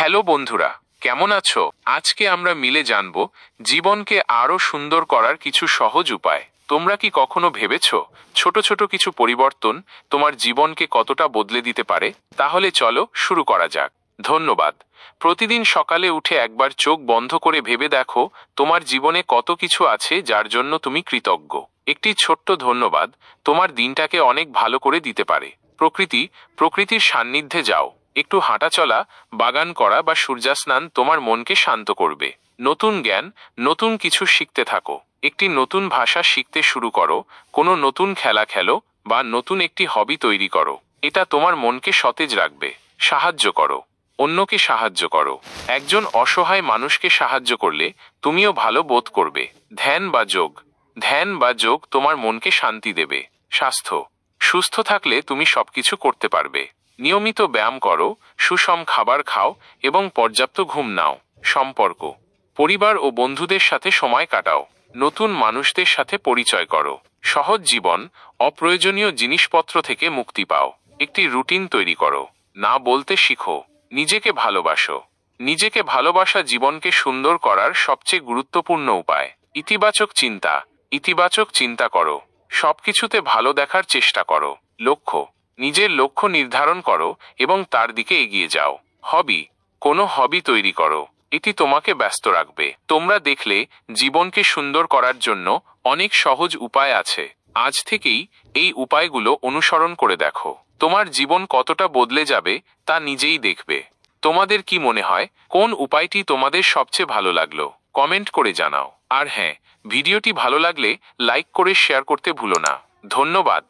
Hello বন্ধুরা, কেমন আছো? আজকে আমরা মিলে জানব জীবনকে আরো সুন্দর করার কিছু সহজ উপায়। তোমরা কি কখনো ভেবেছো ছোট ছোট কিছু পরিবর্তন তোমার জীবনকে কতটা বদলে দিতে পারে? তাহলে চলো শুরু করা যাক। ধন্যবাদ। প্রতিদিন সকালে উঠে একবার চোখ বন্ধ করে ভেবে দেখো তোমার জীবনে কত কিছু আছে যার জন্য তুমি কৃতজ্ঞ। একটি ছোট্ট ধন্যবাদ তোমার দিনটাকে অনেক ভালো করে দিতে পারে। প্রকৃতির সান্নিধ্যে যাও, একটু হাঁটাচলা, বাগান করা বা সূর্যাস্নান তোমার মনকে শান্ত করবে। নতুন জ্ঞান, নতুন কিছু শিখতে থাকো। একটি নতুন ভাষা শিখতে শুরু করো, কোনো নতুন খেলা খেলো বা নতুন একটি হবি তৈরি করো। এটা তোমার মনকে সতেজ রাখবে। সাহায্য করো, অন্যকে সাহায্য করো। একজন অসহায় মানুষকে সাহায্য করলে তুমিও ভালো বোধ করবে। ধ্যান বা যোগ তোমার মনকে শান্তি দেবে। স্বাস্থ্য, সুস্থ থাকলে তুমি সবকিছু করতে পারবে। নিয়মিত ব্যায়াম করো, সুষম খাবার খাও এবং পর্যাপ্ত ঘুম নাও। সম্পর্ক, পরিবার ও বন্ধুদের সাথে সময় কাটাও। নতুন মানুষদের সাথে পরিচয় করো। সহজ জীবন, অপ্রয়োজনীয় জিনিসপত্র থেকে মুক্তি পাও। একটি রুটিন তৈরি করো। না বলতে শিখো। নিজেকে ভালোবাসা জীবনকে সুন্দর করার সবচেয়ে গুরুত্বপূর্ণ উপায়। ইতিবাচক চিন্তা করো। সবকিছুতে ভালো দেখার চেষ্টা করো। নিজের লক্ষ্য নির্ধারণ করো এবং তার দিকে এগিয়ে যাও। কোনো হবি তৈরি করো, এটি তোমাকে ব্যস্ত রাখবে। তোমরা দেখলে জীবনকে সুন্দর করার জন্য অনেক সহজ উপায় আছে। আজ থেকেই এই উপায়গুলো অনুসরণ করে দেখো, তোমার জীবন কতটা বদলে যাবে তা নিজেই দেখবে। তোমাদের কি মনে হয়, কোন উপায়টি তোমাদের সবচেয়ে ভালো লাগলো? কমেন্ট করে জানাও। আর হ্যাঁ, ভিডিওটি ভালো লাগলে লাইক করে শেয়ার করতে ভুলো না। ধন্যবাদ।